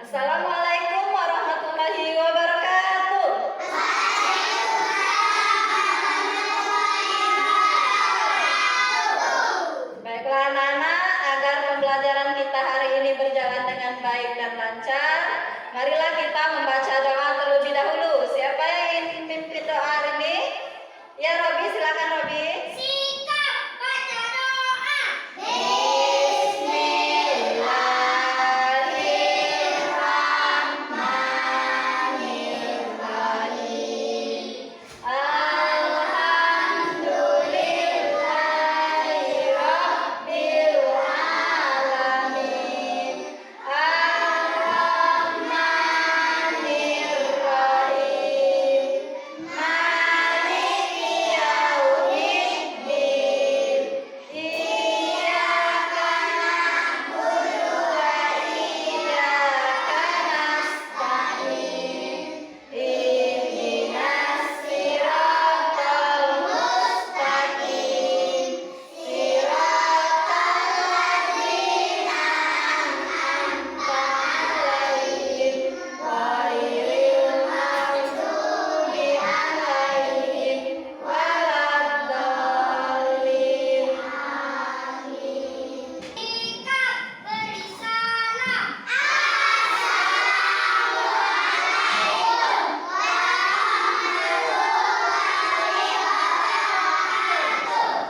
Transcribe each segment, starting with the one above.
Assalamualaikum warahmatullahi wabarakatuh. Baiklah anak-anak, agar pembelajaran kita hari ini berjalan dengan baik dan lancar, marilah kita membaca doa terlebih dahulu. Siapa yang ingin pimpin doa hari ini? Ya Robi, silakan Robi.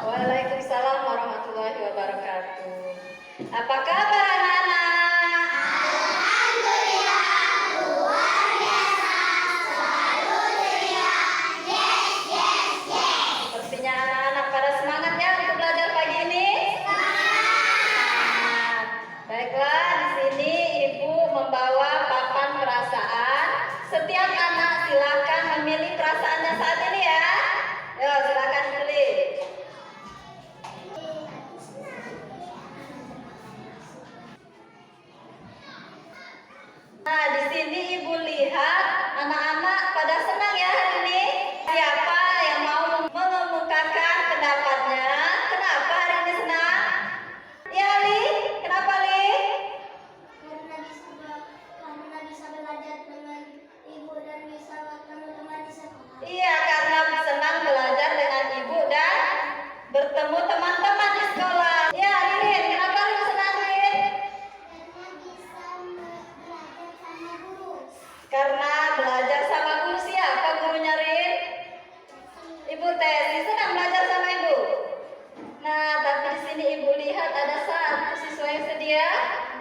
Waalaikumsalam warahmatullahi wabarakatuh. Apa kabar anak-anak? Alhamdulillah, luar biasa, selalu ceria. Yes. Sepertinya anak-anak pada semangat ya untuk belajar pagi ini. Semangat. Baiklah, di sini Ibu membawa papan perasaan. Setiap anak silakan memilih perasaannya saat ini ya. Yo, silakan pilih. Nah, di sini Ibu lihat anak-anak pada senang ya hari ini. Siapa yang mau mengemukakan pendapatnya? Kenapa hari ini senang? Ya, Li. Kenapa, Li? Karena bisa belajar dengan ibu dan bisa bertemu teman di sekolah. Iya, karena senang belajar dengan Ibu dan bertemu teman-teman di sekolah. Ya, Rin. Kenapa Rin senang, Rin? Karena bisa belajar sama guru. Karena belajar sama guru. Siapa gurunya, Rin? Ibu Tesi. Senang belajar sama Ibu. Nah, tapi di sini Ibu lihat ada satu siswa yang sedia.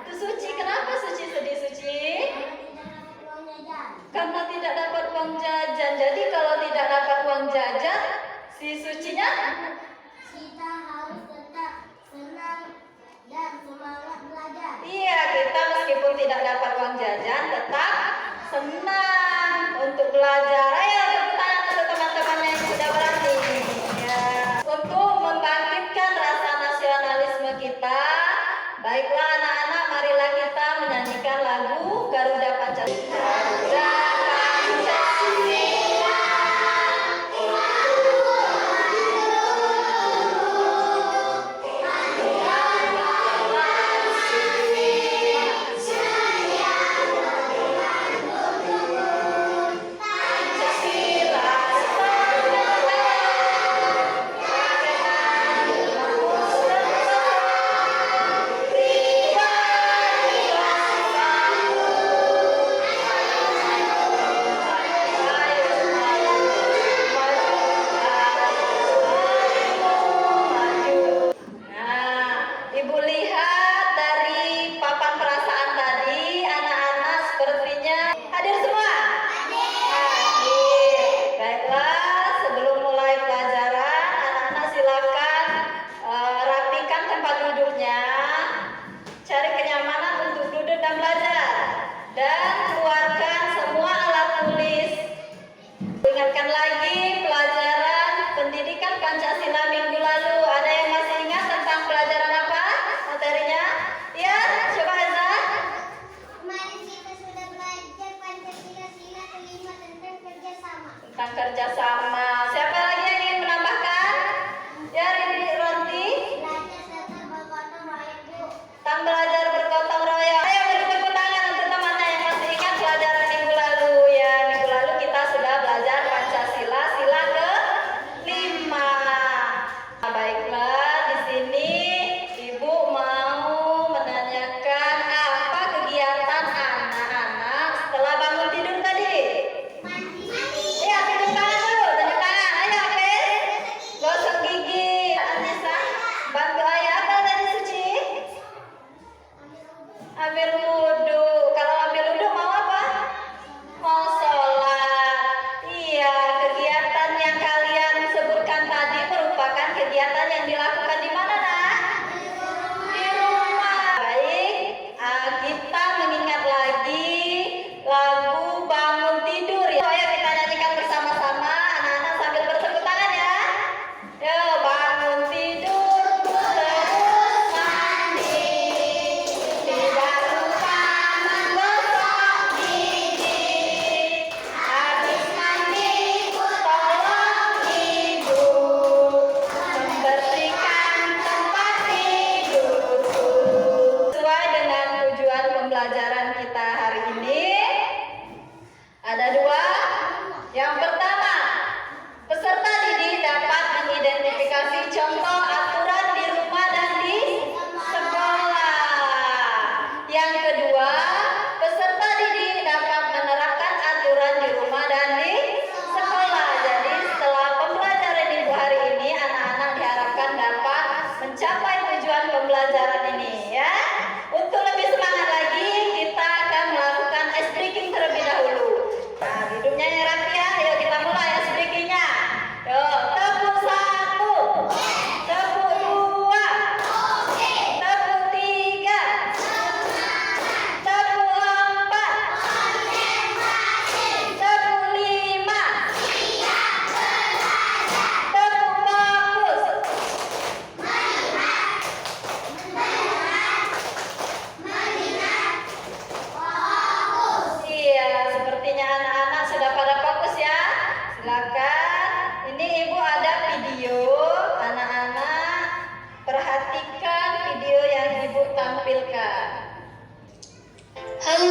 Itu Suci. Kenapa Suci sedih, Suci? Karena tidak dapat uang jajan. Jadi kalau tidak dapat uang jajan, si Sucinya? Kita harus tetap senang dan semangat belajar. Iya, kita meskipun tidak dapat uang jajan, tetap senang untuk belajar. Ayo tepuk tangan untuk teman-temannya yang sudah berani. Ya. Untuk membangkitkan rasa nasionalisme kita, baiklah anak-anak, marilah kita menyanyikan lagu Garuda Pancasila. Garuda Pancasila. Ingatkan lagi pelajaran pendidikan Pancasila minggu lalu. Ada yang masih ingat tentang pelajaran apa materinya? Ya, coba Eza. Kemarin kita sudah belajar Pancasila sila kelima tentang kerjasama. Tentang kerjasama. Siapa lagi yang ingin menambahkan? Ya, Rini Ronti. Belajar serta bergotong royong, Bu. Tentang belajar bergotong royong. Ayo beri tepuk tangan untuk temannya yang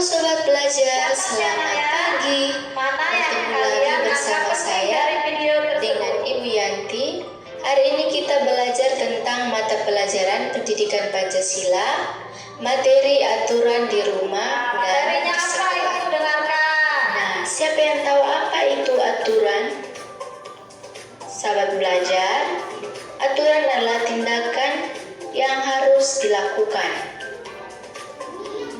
sobat belajar, selamat pagi. Mana yang Bertemu kalian lagi anggap bersama penting saya dari video tersebut? dengan Ibu Yanti. Hari ini kita belajar tentang mata pelajaran Pendidikan Pancasila, materi aturan di rumah dan Materinya di apa sekolah. itu? Dengarkan. Nah, siapa yang tahu apa itu aturan? Sahabat belajar, aturan adalah tindakan yang harus dilakukan.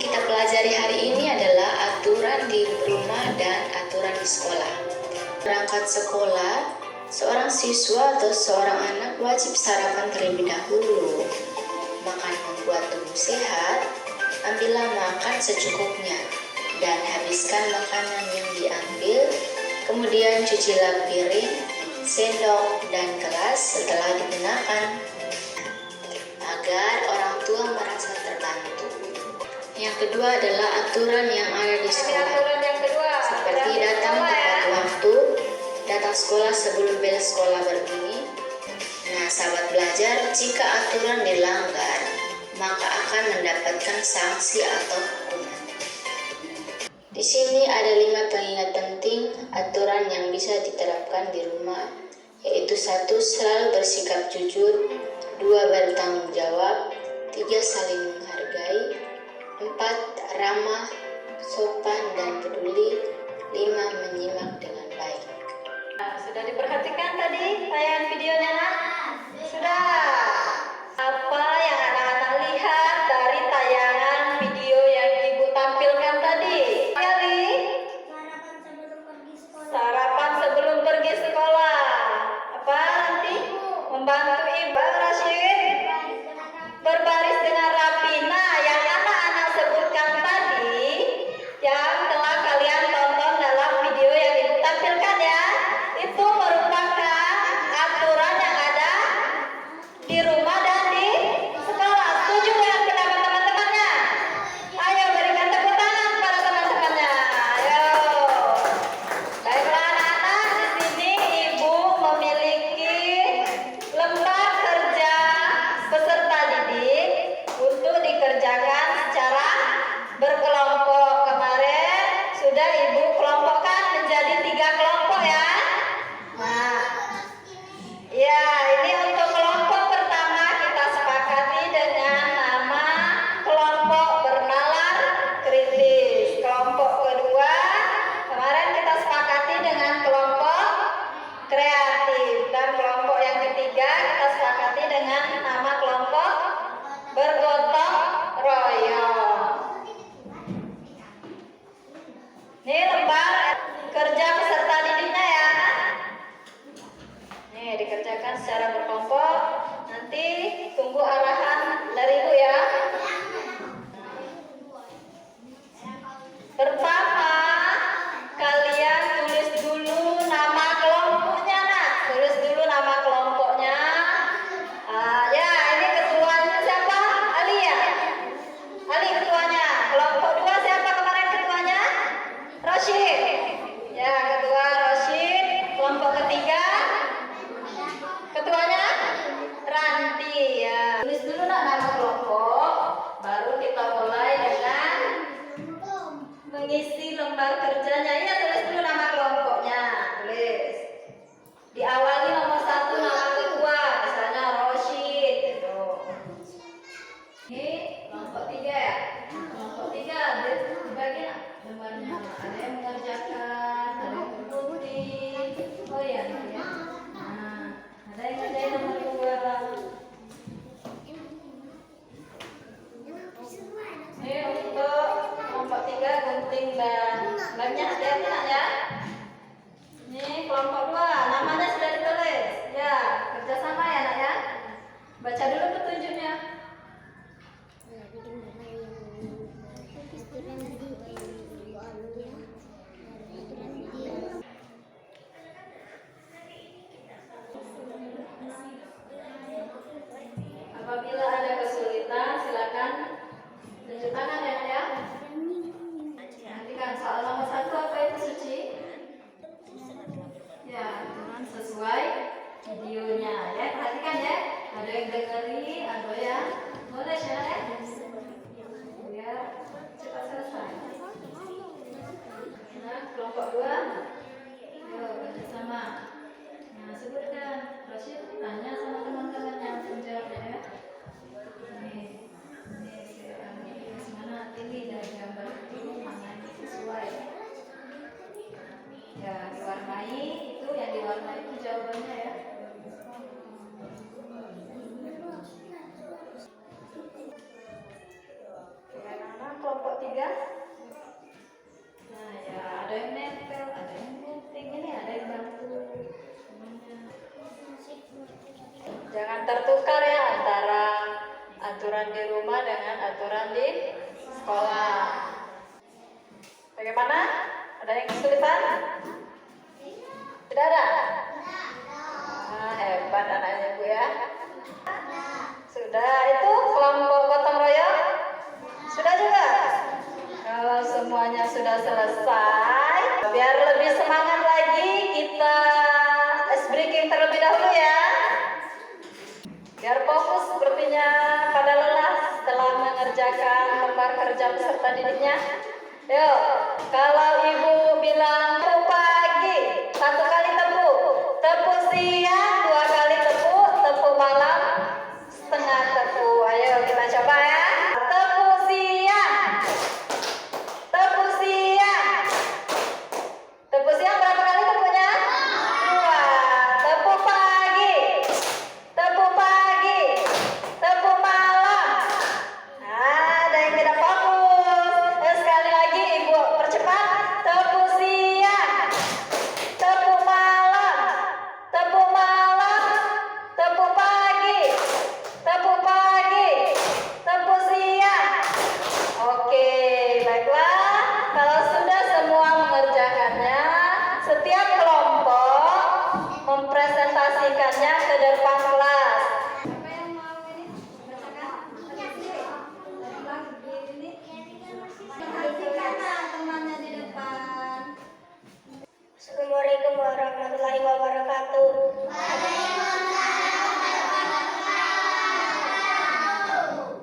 Kita pelajari hari ini adalah aturan di rumah dan aturan di sekolah. Berangkat sekolah, seorang siswa atau seorang anak wajib sarapan terlebih dahulu. Makan membuat tubuh sehat, ambillah makan secukupnya dan habiskan makanan yang diambil, kemudian cucilah piring, sendok, dan gelas setelah digunakan agar orang tua merasa terbantu. Yang kedua adalah aturan yang ada di Ini sekolah, aturan yang kedua. seperti Aturan di datang sekolah, tepat ya. waktu, datang sekolah sebelum bel sekolah berbunyi. Nah, sahabat belajar, jika aturan dilanggar, maka akan mendapatkan sanksi atau hukuman. Di sini ada 5 pengingat penting aturan yang bisa diterapkan di rumah, yaitu 1. Selalu bersikap jujur, 2. Bertanggung jawab, 3. Saling menghargai, 4. Ramah, sopan, dan peduli, 5. Menyimak dengan baik. Nah, sudah diperhatikan tadi tayangan videonya, nak? Sudah. Apa yang anak-anak lihat dari tayangan video yang ibu tampilkan tadi? Kali sarapan sebelum pergi sekolah. Apa nanti? Membantu ibu Rashid berbaris dengan rapi. Nah, yang anak-anak sebutkan tadi, yang telah kalian tonton dalam video yang ibu tampilkan ya, itu merupakan aturan yang ada di rumah dan di sekolah. Setuju dengan pendapat teman-temannya? Ayo berikan tepuk tangan kepada teman-temannya. Ayo. Baiklah anak-anak, di sini ibu memiliki lembar kerja peserta didik untuk dikerjakan secara berkelompok. Kemarin sudah ibu kelompokkan menjadi 3 kelompok ya. Nah, ya, ini untuk kelompok pertama kita sepakati dengan nama kelompok bernalar kritis. Kelompok kedua kemarin kita sepakati dengan kelompok kreatif, dan kelompok yang ketiga kita sepakati dengan nama kelompok bergotong royong. Ini lembar kerja peserta didiknya ya. Nih, dikerjakan secara berkelompok. Nanti tunggu arahan dari ibu ya. Pertama, kalian tulis dulu nama kelompoknya, nak. Tulis dulu nama kelompoknya. Ya, ini ketuanya siapa? Ali ya? Ali ketuanya. Kelompok 2 siapa kemarin ketuanya? Rashid. Ya, ketua Rashid. Kelompok ketiga ketuanya Ranti ya. Tulis dulu nak nama kelompok, baru kita mulai dengan mengisi lembar kerjanya. Ya, tulis dulu nama kelompoknya. Tulis. Diawali nomor 1 nama ketua, misalnya Rashid gitu. Ini kelompok 3 ya. Kelompok 3 dibagi lembarnya. Ada yang mengerjakan, ada yang mengikuti. Oh ya, ini ya. Nah, ada yang ngerjain nomor 2. Ini untuk kelompok 3 gunting dan lemnya hati-hati nak ya. Ini kelompok 2, namanya sudah ditulis. Ya, kerjasama ya nak ya. Baca dulu petunjuknya. Apabila ada kesulitan, silakan tunjuk tangan ya nak ya. Nanti kan soal nomor 1 apa itu Suci? Ya, aturan sesuai videonya ya. Perhatikan ya. Ada yang dengerin, ada yang Ya, diwarnai itu yang diwarnai itu jawabannya ya. Oke, anak-anak kelompok 3. Nah, ya ada yang nempel, ada yang netting, ini ada yang bantu. Jangan tertukar ya antara aturan di rumah dengan aturan di sekolah. Bagaimana? Ada yang kesulitan? Tidak ada? Hebat anaknya Bu ya. Sudah, itu kelompok gotong royong? Sudah juga? Kalau semuanya sudah selesai, biar lebih semangat lagi kita ice breaking terlebih dahulu ya. Biar fokus sepertinya pada lelah setelah mengerjakan lembar kerja peserta didiknya. Yuk, kalau ibu bilang tepuk pagi, 1 kali tepuk, tepuk siang 2 kali tepuk, tepuk malam setengah tepuk. Ayo kita coba ya. Tepuk siang, tepuk siang, tepuk siang berapa kali tepuknya? 2. Tepuk pagi, tepuk pagi, tepuk malam. Ada yang tidak fokus. Sekali lagi ibu percepat. Tepuk siang, tepuk malam, tepuk malam, tepuk pagi, tepuk pagi, tepuk siang. Oke, baiklah. Kalau sudah semua mengerjakannya, setiap kelompok mempresentasikannya ke depan kelas. Siapa yang mau ini? Perhatikan temannya di depan. Assalamualaikum warahmatullahi wabarakatuh.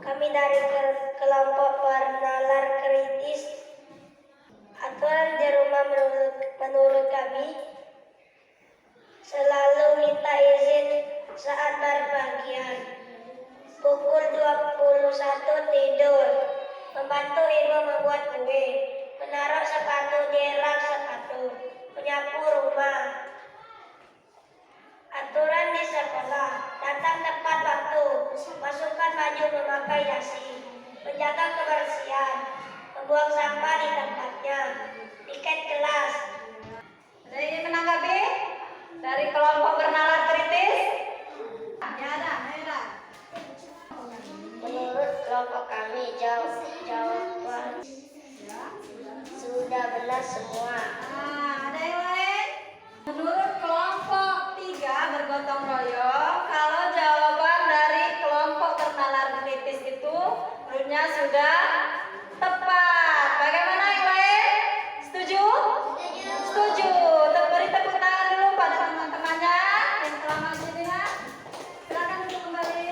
Kami dari kelompok bernalar kritis. Aturan di rumah menurut kami selalu minta izin saat berpergian. Pukul 21 tidur, membantu ibu membuat kue, menaruh sepatu di rak sepatu, menyapu rumah. Aturan di sekolah, datang tepat waktu, masukkan baju memakai dasi, menjaga kebersihan, membuang sampah di tempatnya, piket kelas. Ada yang ingin menanggapi dari kelompok bernalar kritis? Ya ada, ada. Menurut kelompok kami, jawaban sudah benar semua. Ada yang lain? Menurut kelompok 3 bergotong royong, kalau jawaban dari kelompok bernalar kritis itu menurutnya sudah tepat. Bagaimana yang lain? Setuju? Setuju. Beri tepuk tangan dulu pada teman-temannya yang telah maju ini. Silakan duduk kembali.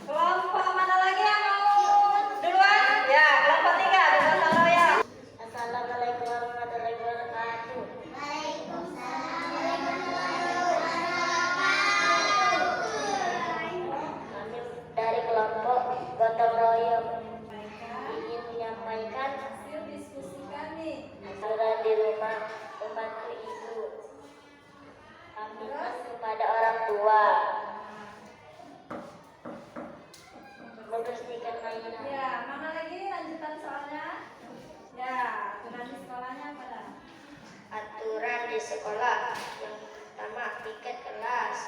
Kelompok mana lagi yang mau duluan? Ya, kelompok 3 bergotong royong. Assalamualaikum warahmatullahi wabarakatuh. Kami dari kelompok gotong royong ingin menyampaikan Hasil diskusi kami. aturan di rumah membantu ibu. Kami kepada orang tua membersihkan mainan. Ya, mana lagi lanjutan soalnya? Ya, aturan di sekolahnya apa dah? Aturan di sekolah yang pertama, piket kelas,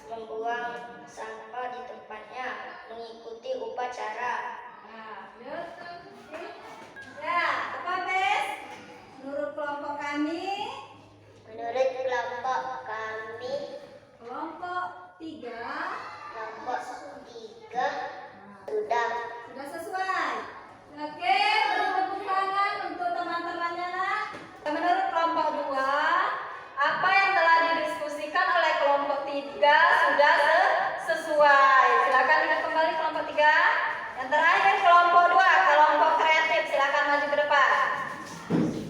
membuang sampah di tempatnya, mengikuti upacara. Nah, yuk. Ya, apa Bes? Menurut kelompok kami, Menurut kelompok kami, kelompok 3 kelompok 3 sudah sudah sesuai. Oke, beri tepuk tangan untuk teman-temannya nak. Menurut kelompok 2, apa yang telah didiskusikan oleh kelompok 3 sudah sesuai. Silakan lihat kembali kelompok 3. Yang terakhir kelompok 2, kelompok kreatif. Silakan maju ke depan.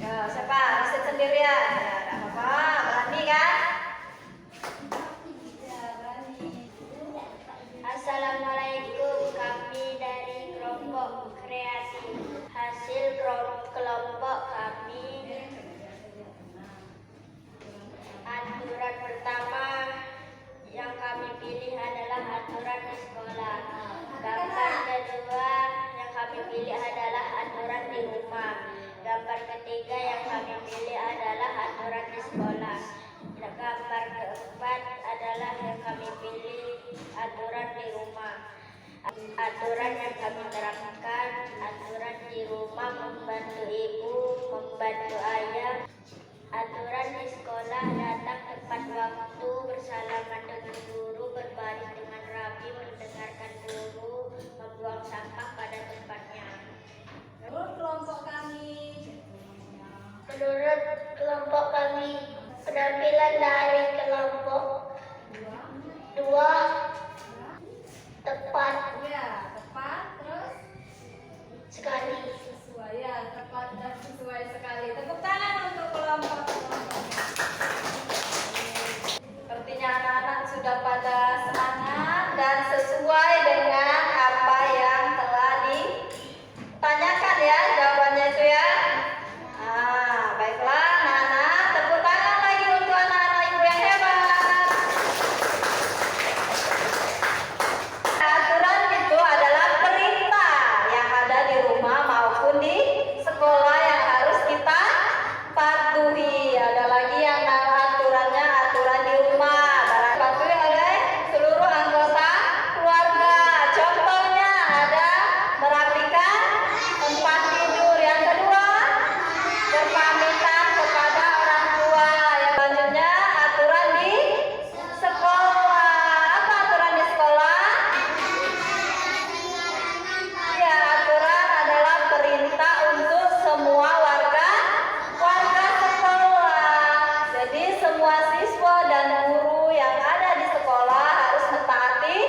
Ya, siapa? Riset sendirian. Ya, tidak apa-apa. Berani kan? Ya, berani. Assalamualaikum, kami dari kelompok kreatif. Hasil kelompok kami ketiga yang kami pilih adalah aturan di sekolah. Gambar keempat adalah yang kami pilih aturan di rumah. Aturan yang kami terapkan, aturan di rumah membantu ibu, membantu ayah. Aturan di sekolah datang tepat waktu, bersalaman dengan guru, berbaris dengan rapi, mendengarkan guru, membuang sampah pada tempatnya. Menurut kelompok kami, Menurut kelompok kami, penampilan dari kelompok 2 tepat ya tepat, terus sekali. sesuai, ya tepat dan sesuai sekali. Tepuk tangan untuk kelompok. Sepertinya anak-anak sudah pada semangat dan sesuai dengan apa yang telah ditanyakan ya jawabannya itu ya. Baiklah anak-anak, tepuk tangan lagi untuk anak-anak ibu yang hebat. Aturan itu adalah perintah yang ada di rumah maupun di sekolah yang harus kita patuhi. Ada lagi yang aturannya aturan di rumah, dipatuhi oleh seluruh anggota keluarga. Contohnya ada merapikan tempat tidur. Yang kedua, berpamitan kepada orang tua. Yang selanjutnya aturan di sekolah. Apa aturan di sekolah? Ya, aturan adalah perintah untuk semua warga sekolah. Jadi semua siswa dan guru yang ada di sekolah harus mentaati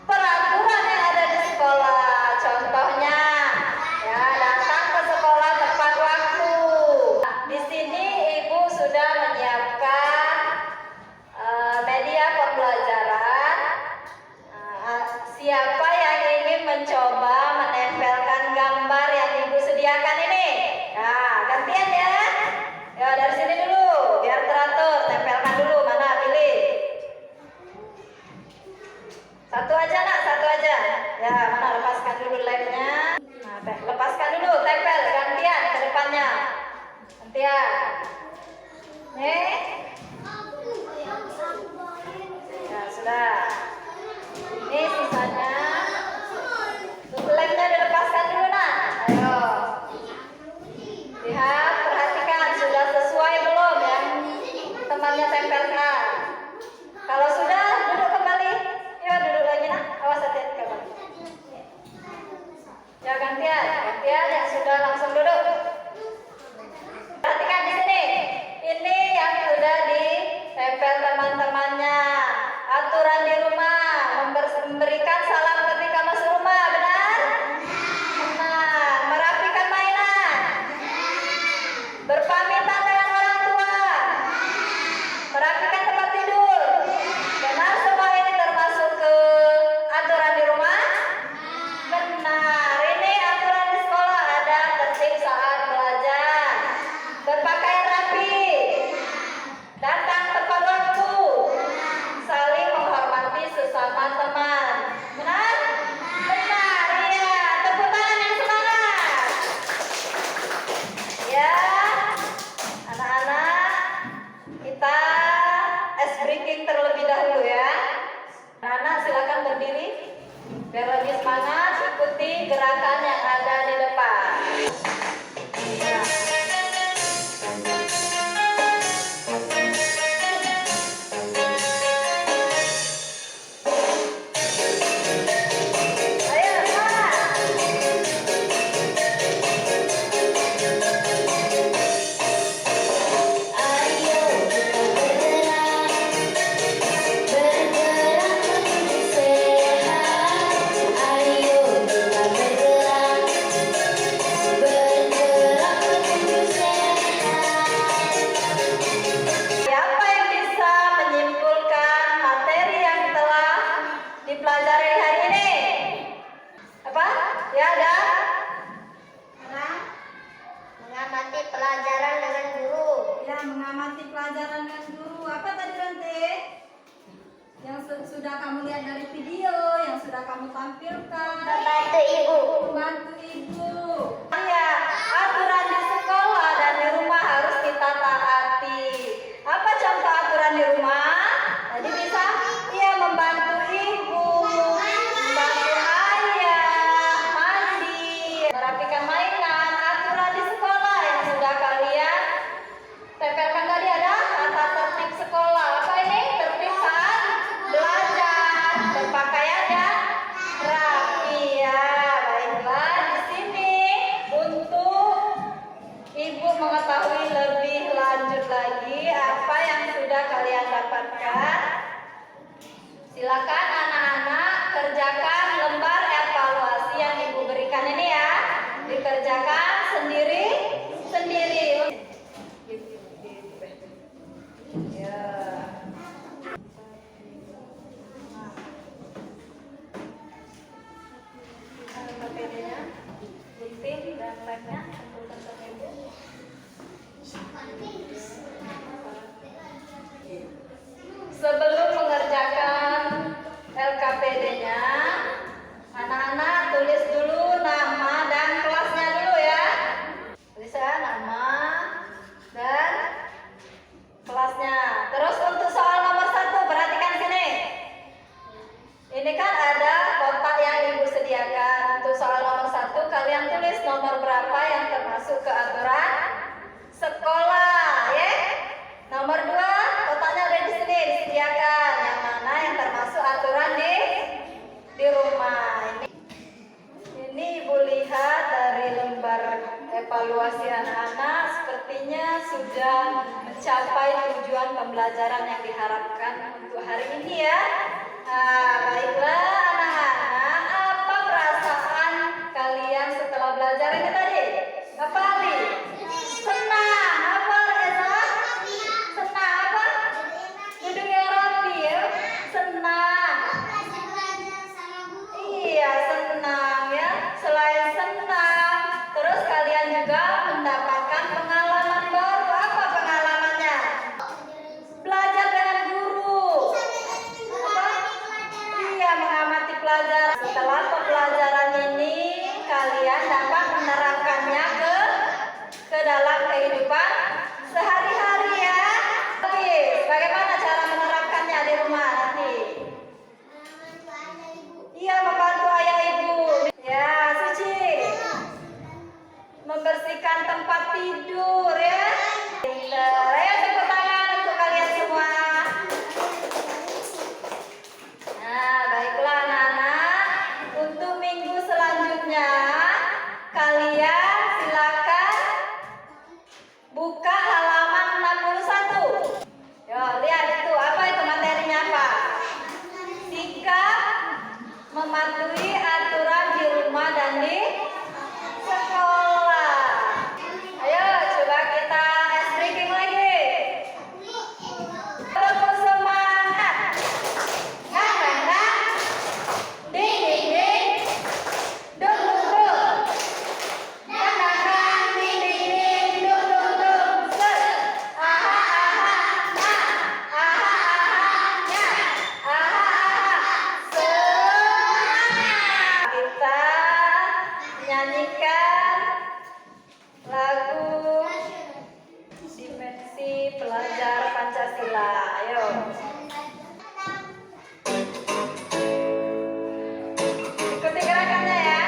peraturan yang ada di sekolah. Contohnya, ya datang ke sekolah tepat waktu. Di sini ibu sudah menyiapkan media pembelajaran. Siapa yang ingin mencoba menempelkan gambar yang ibu sediakan ini? Nah, gantian ya. Ya dari sini dulu, biar teratur. Tempelkan dulu, mana pilih. Satu aja nak, satu aja. Ya, mana lepaskan dulu lemnya. Nah, lepaskan dulu, tempel gantian ke depannya. Gantian. Nih. Ya sudah. Ini sisanya. Lemnya dilepaskan dulu nak. Ayo. Lihat, perhatikan sudah sesuai belum yang temannya tempelkan. Kalau sudah, duduk kembali. Ya duduk lagi nak. Awas hati-hati kembali. Ya gantian yang sudah langsung duduk. Perhatikan di sini. Ini yang sudah ditempel teman-temannya. Aturan di rumah memberikan salam ketika masuk rumah, benar? Benar. Merapikan mainan. Berpamitan dengan orang tua. Merapikan tempat tidur. Benar semua ini termasuk ke aturan di rumah? Benar. Ini aturan di sekolah, ada tertib saat belajar. Berpakaian rapi. Datang tepat waktu. Saling menghormati sesama teman. Benar? Benar. Iya. Tepuk tangan yang semangat. Ya. Anak-anak, kita ice breaking terlebih dahulu ya. Anak-anak silakan berdiri. Biar lebih semangat, ikuti gerakan yang ada di depan. Ya. Ayo, semangat. Ayo kita bergerak menuju sehat. Ayo kita bergerak menuju sehat. Siapa yang bisa menyimpulkan materi yang telah dipelajari hari ini? Apa? Ya ada? Mengamati pelajaran dengan guru. Ya, mengamati pelajaran dengan guru. Apa tadi Ranti? Yang sudah kamu lihat dari video, yang sudah kamu tampilkan. Membantu ibu. Membantu ibu. Ya, aturan di sekolah Silakan anak-anak kerjakan lembar evaluasi yang Ibu berikan ini ya. Dikerjakan sendiri-sendiri. Ya. LKPD-nya, gunting dan lemnya kumpulkan ke meja. Sebelum mengerjakan LKPD-nya, anak-anak tulis dulu nama dan kelasnya dulu ya. Tulis ya nama dan kelasnya. Terus untuk soal nomor 1, perhatikan sini. Ini kan ada kotak yang Ibu sediakan. Untuk soal nomor 1, kalian tulis nomor berapa yang termasuk ke aturan sekolah, ya. Nomor 2, kotaknya ada di sini disediakan. Yang mana yang termasuk aturan di rumah. Ini Ibu lihat dari lembar evaluasi anak-anak, sepertinya sudah mencapai tujuan pembelajaran yang diharapkan untuk hari ini ya. Nah, baiklah anak-anak, apa perasaan kalian setelah belajar ini tadi? Apa Ali? Senang. Apa Reza? Senang apa? Duduk yang rapi ya. Senang. Iya, senang ya. Selain senang, terus kalian juga mendapatkan pengalaman baru. Apa pengalamannya? Belajar dengan guru. Apa? Iya, mengamati pelajaran. Setelah pembelajaran ini, kalian dapat menerapkannya ke dalam kehidupan sehari-hari ya. Oke, bagaimana cara menerapkannya di rumah nanti? Iya, membantu ayah ibu. Ya, Suci. Membersihkan tempat tidur ya. Pinter. Ayo tepuk tangan untuk kalian semua. Nah, baiklah anak-anak. Untuk minggu selanjutnya, kalian silakan buka halaman 61. Yo, lihat itu. Apa itu materinya apa? Sikap mematuhi aturan di rumah dan di sekolah. Ayo coba kita speaking lagi. Bersemangat. Nggak. Ding ding ding. Dung dung dung. Nggak. Ding ding ding. Dung dung dung. Set. Aha aha. Nah. Aha aha. Nya. Aha aha. Semangat. Kita nyanyikan lagu Dimensi Pelajar Pancasila. Ayo. Ikuti gerakannya ya.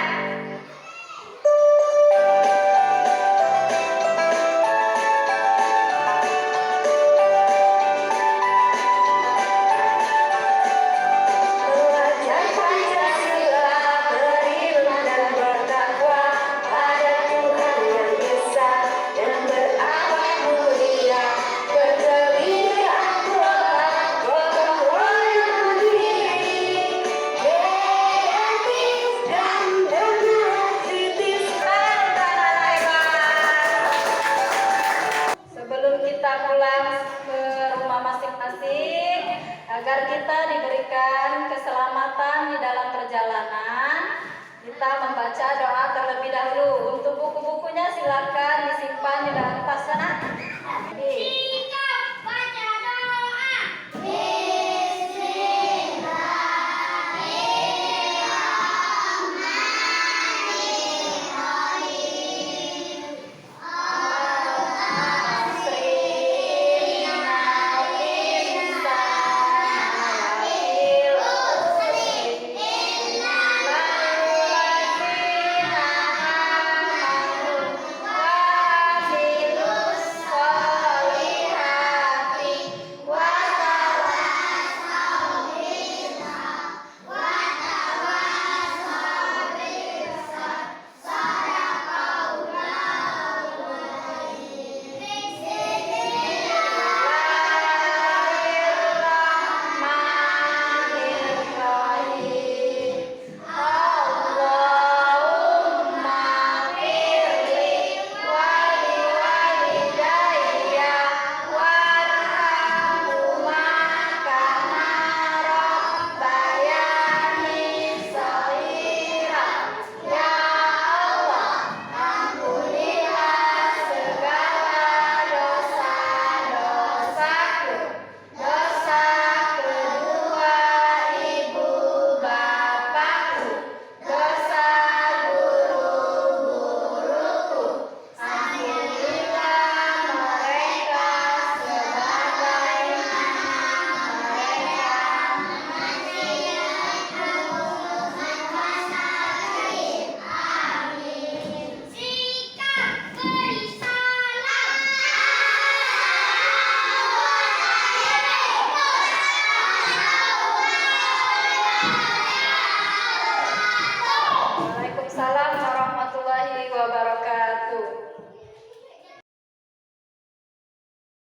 Belajar Pancasila, berilmu dan bertakwa pada Tuhan yang Esa dan berakhlak mulia, berdiri akurat, gotong royong berdiri, kreatif dan berpositif. Tangan hebat. Sebelum kita pulang ke rumah masing-masing, agar kita diberikan keselamatan di dalam perjalanan, kita membaca doa terlebih dahulu. Untuk buku-bukunya silakan